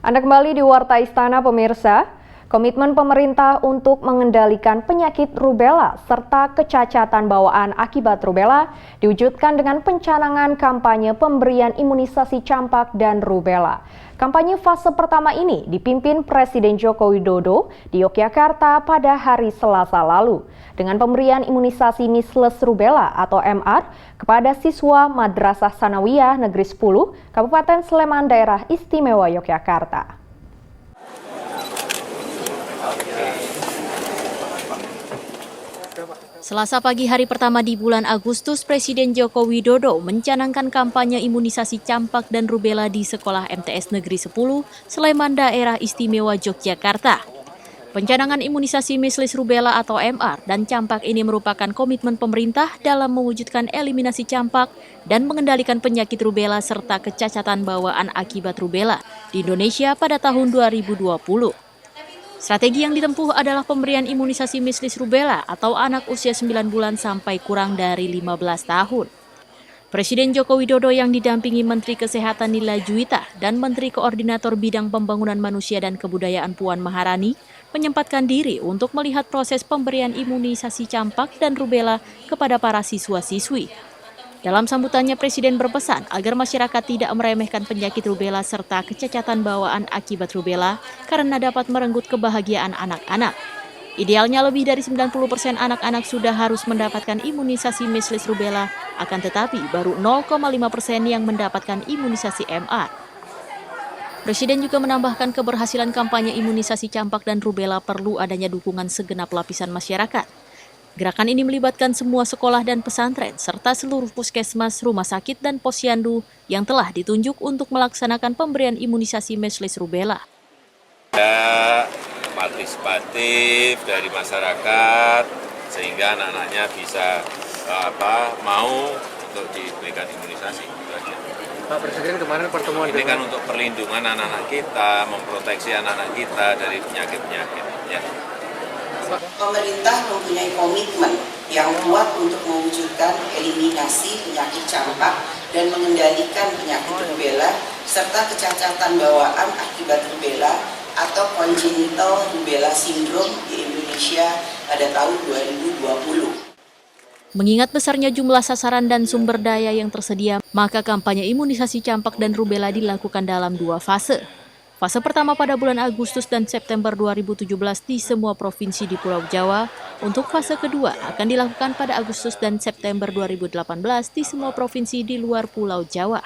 Anda kembali di Warta Istana, pemirsa. Komitmen pemerintah untuk mengendalikan penyakit rubella serta kecacatan bawaan akibat rubella diwujudkan dengan pencanangan kampanye pemberian imunisasi campak dan rubella. Kampanye fase pertama ini dipimpin Presiden Joko Widodo di Yogyakarta pada hari Selasa lalu dengan pemberian imunisasi measles rubella atau MR kepada siswa Madrasah Sanawiyah Negeri 10, Kabupaten Sleman, Daerah Istimewa Yogyakarta. Selasa pagi hari pertama di bulan Agustus, Presiden Joko Widodo mencanangkan kampanye imunisasi campak dan rubella di Sekolah MTS Negeri 10, Sleman, Daerah Istimewa Yogyakarta. Pencanangan imunisasi measles rubella atau MR dan campak ini merupakan komitmen pemerintah dalam mewujudkan eliminasi campak dan mengendalikan penyakit rubella serta kecacatan bawaan akibat rubella di Indonesia pada tahun 2020. Strategi yang ditempuh adalah pemberian imunisasi measles rubella atau anak usia 9 bulan sampai kurang dari 15 tahun. Presiden Joko Widodo yang didampingi Menteri Kesehatan Nila Juwita dan Menteri Koordinator Bidang Pembangunan Manusia dan Kebudayaan Puan Maharani menyempatkan diri untuk melihat proses pemberian imunisasi campak dan rubella kepada para siswa-siswi. Dalam sambutannya, Presiden berpesan agar masyarakat tidak meremehkan penyakit rubella serta kecacatan bawaan akibat rubella karena dapat merenggut kebahagiaan anak-anak. Idealnya lebih dari 90% anak-anak sudah harus mendapatkan imunisasi measles rubella, akan tetapi baru 0,5% yang mendapatkan imunisasi MR. Presiden juga menambahkan keberhasilan kampanye imunisasi campak dan rubella perlu adanya dukungan segenap lapisan masyarakat. Gerakan ini melibatkan semua sekolah dan pesantren, serta seluruh puskesmas, rumah sakit, dan posyandu yang telah ditunjuk untuk melaksanakan pemberian imunisasi measles rubella. Partisipatif dari masyarakat, sehingga anak-anaknya bisa mau untuk diberikan imunisasi. Pak Presiden kemarin pertemuan ini kan untuk perlindungan anak-anak kita, memproteksi anak-anak kita dari penyakit-penyakit. Ya. Pemerintah mempunyai komitmen yang kuat untuk mewujudkan eliminasi penyakit campak dan mengendalikan penyakit rubella serta kecacatan bawaan akibat rubella atau congenital rubella syndrome di Indonesia pada tahun 2020. Mengingat besarnya jumlah sasaran dan sumber daya yang tersedia, maka kampanye imunisasi campak dan rubella dilakukan dalam 2 fase. Fase pertama pada bulan Agustus dan September 2017 di semua provinsi di Pulau Jawa. Untuk fase kedua akan dilakukan pada Agustus dan September 2018 di semua provinsi di luar Pulau Jawa.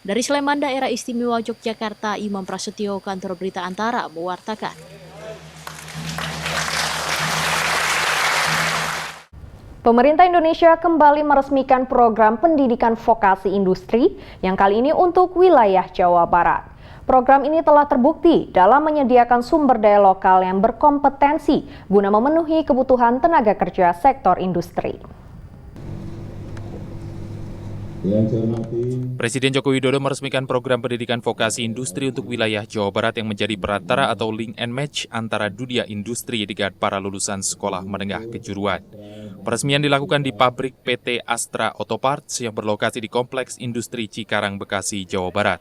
Dari Sleman, Daerah Istimewa Yogyakarta, Imam Prasetyo, Kantor Berita Antara, mewartakan. Pemerintah Indonesia kembali meresmikan program pendidikan vokasi industri yang kali ini untuk wilayah Jawa Barat. Program ini telah terbukti dalam menyediakan sumber daya lokal yang berkompetensi guna memenuhi kebutuhan tenaga kerja sektor industri. Presiden Joko Widodo meresmikan program pendidikan vokasi industri untuk wilayah Jawa Barat yang menjadi perantara atau link and match antara dunia industri dengan para lulusan sekolah menengah kejuruan. Peresmian dilakukan di pabrik PT Astra Auto Parts yang berlokasi di Kompleks Industri Cikarang, Bekasi, Jawa Barat.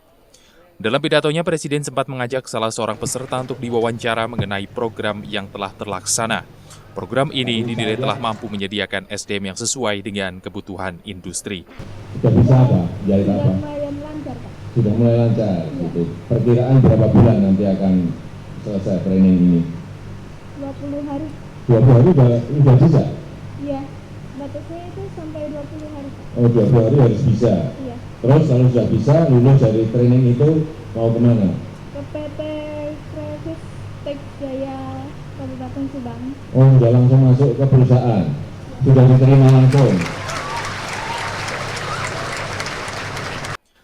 Dalam pidatonya, Presiden sempat mengajak salah seorang peserta untuk diwawancara mengenai program yang telah terlaksana. Program ini dinilai telah mampu menyediakan SDM yang sesuai dengan kebutuhan industri. Sudah bisa apa? Jahit apa? Sudah mulai lancar. Gitu. Perkiraan berapa bulan nanti akan selesai training ini? 20 hari. 20 hari sudah bisa? Iya, batasnya itu sampai 20 hari. Oh, 20 hari harus bisa? Iya. Terus kalau sudah bisa, lulus dari training itu mau kemana? Ke PT Kreatif Tek Jaya Kabupaten Subang. Oh, sudah langsung masuk ke perusahaan? Sudah diterima langsung?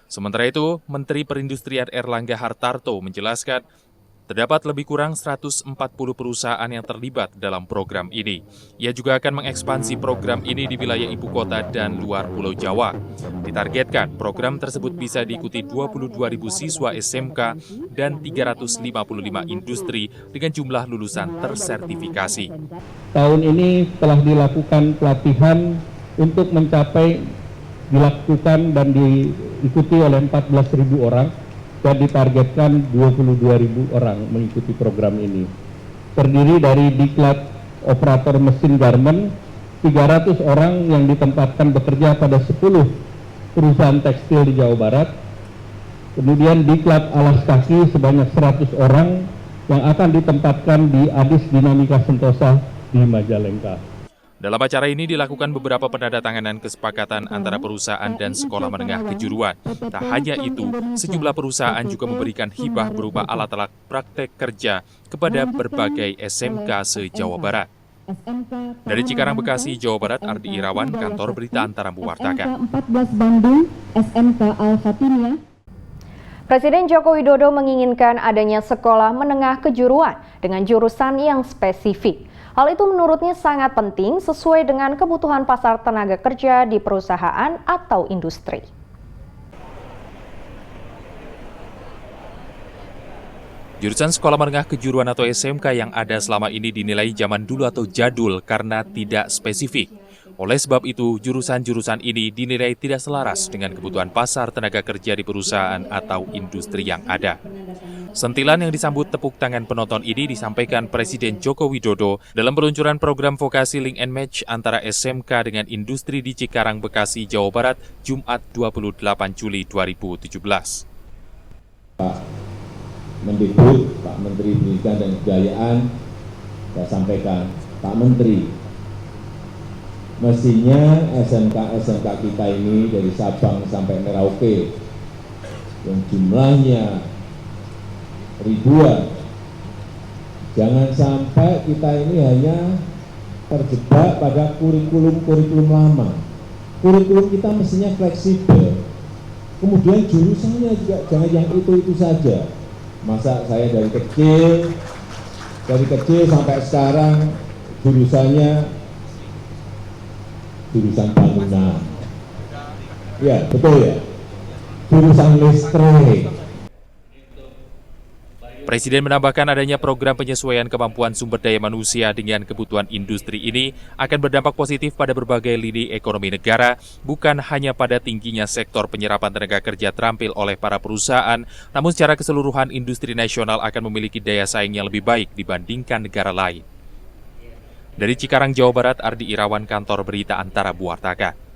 Sementara itu, Menteri Perindustrian Erlangga Hartarto menjelaskan terdapat lebih kurang 140 perusahaan yang terlibat dalam program ini. Ia juga akan mengekspansi program ini di wilayah ibu kota dan luar Pulau Jawa. Ditargetkan program tersebut bisa diikuti 22.000 siswa SMK dan 355 industri dengan jumlah lulusan tersertifikasi. Tahun ini telah dilakukan pelatihan untuk mencapai dilakukan dan diikuti oleh 14.000 orang dan ditargetkan 22.000 orang mengikuti program ini. Terdiri dari diklat operator mesin garmen, 300 orang yang ditempatkan bekerja pada 10 perusahaan tekstil di Jawa Barat, kemudian diklat alas kaki sebanyak 100 orang yang akan ditempatkan di Adis Dinamika Sentosa di Majalengka. Dalam acara ini dilakukan beberapa penandatanganan kesepakatan antara perusahaan dan sekolah menengah kejuruan. Tak hanya itu, sejumlah perusahaan juga memberikan hibah berupa alat-alat praktek kerja kepada berbagai SMK se-Jawa Barat. Dari Cikarang, Bekasi, Jawa Barat, Ardi Irawan, Kantor Berita Antara mewartakan. 14 Bandung, SMK Al-Fatimiyah. Presiden Joko Widodo menginginkan adanya sekolah menengah kejuruan dengan jurusan yang spesifik. Hal itu menurutnya sangat penting sesuai dengan kebutuhan pasar tenaga kerja di perusahaan atau industri. Jurusan sekolah menengah kejuruan atau SMK yang ada selama ini dinilai zaman dulu atau jadul karena tidak spesifik. Oleh sebab itu, jurusan-jurusan ini dinilai tidak selaras dengan kebutuhan pasar tenaga kerja di perusahaan atau industri yang ada. Sentilan yang disambut tepuk tangan penonton ini disampaikan Presiden Joko Widodo dalam peluncuran program vokasi Link and Match antara SMK dengan industri di Cikarang, Bekasi, Jawa Barat, Jumat 28 Juli 2017. Pak Mendikbud, Pak Menteri Pendidikan dan Kebudayaan, saya sampaikan, Pak Menteri, mestinya SMK kita ini dari Sabang sampai Merauke yang jumlahnya ribuan, jangan sampai kita ini hanya terjebak pada kurikulum lama. Kurikulum kita mestinya fleksibel, kemudian jurusannya juga jangan yang itu saja. Masa saya dari kecil sampai sekarang jurusannya jurusan bangunan, ya betul ya, jurusan listrik. Presiden menambahkan adanya program penyesuaian kemampuan sumber daya manusia dengan kebutuhan industri ini akan berdampak positif pada berbagai lini ekonomi negara, bukan hanya pada tingginya sektor penyerapan tenaga kerja terampil oleh para perusahaan, namun secara keseluruhan industri nasional akan memiliki daya saing yang lebih baik dibandingkan negara lain. Dari Cikarang, Jawa Barat, Ardi Irawan, Kantor Berita Antara mewartakan.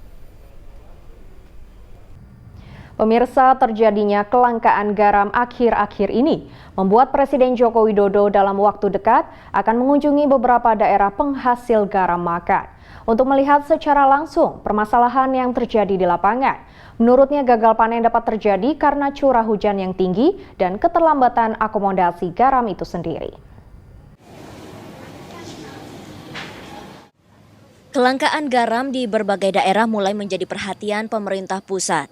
Pemirsa, terjadinya kelangkaan garam akhir-akhir ini membuat Presiden Joko Widodo dalam waktu dekat akan mengunjungi beberapa daerah penghasil garam makan untuk melihat secara langsung permasalahan yang terjadi di lapangan. Menurutnya gagal panen dapat terjadi karena curah hujan yang tinggi dan keterlambatan akomodasi garam itu sendiri. Kelangkaan garam di berbagai daerah mulai menjadi perhatian pemerintah pusat.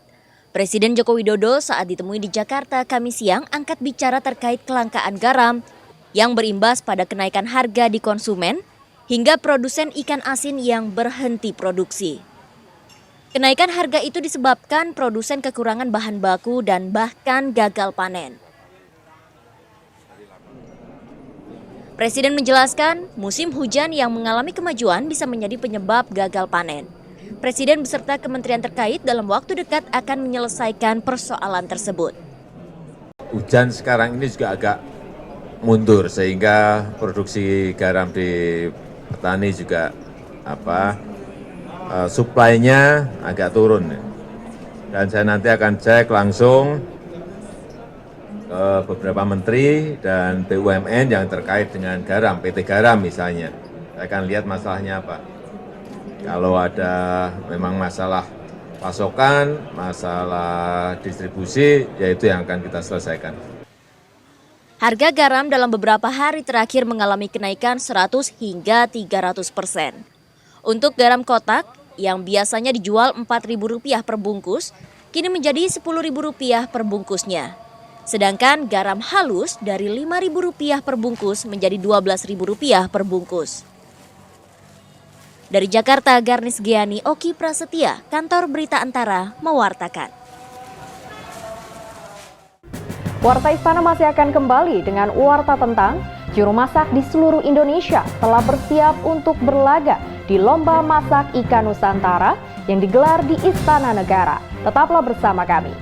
Presiden Joko Widodo saat ditemui di Jakarta Kamis siang angkat bicara terkait kelangkaan garam yang berimbas pada kenaikan harga di konsumen hingga produsen ikan asin yang berhenti produksi. Kenaikan harga itu disebabkan produsen kekurangan bahan baku dan bahkan gagal panen. Presiden menjelaskan musim hujan yang mengalami kemajuan bisa menjadi penyebab gagal panen. Presiden beserta kementerian terkait dalam waktu dekat akan menyelesaikan persoalan tersebut. Hujan sekarang ini juga agak mundur sehingga produksi garam di petani juga suplainya agak turun. Dan saya nanti akan cek langsung ke beberapa menteri dan BUMN yang terkait dengan garam, PT Garam misalnya. Saya akan lihat masalahnya apa. Kalau ada memang masalah pasokan, masalah distribusi, yaitu yang akan kita selesaikan. Harga garam dalam beberapa hari terakhir mengalami kenaikan 100 hingga 300%. Untuk garam kotak yang biasanya dijual Rp4.000 per bungkus, kini menjadi Rp10.000 per bungkusnya. Sedangkan garam halus dari Rp5.000 per bungkus menjadi Rp12.000 per bungkus. Dari Jakarta, Garnis Giani, Oki Prasetya, Kantor Berita Antara, mewartakan. Warta Istana masih akan kembali dengan warta tentang juru masak di seluruh Indonesia telah bersiap untuk berlaga di Lomba Masak Ikan Nusantara yang digelar di Istana Negara. Tetaplah bersama kami.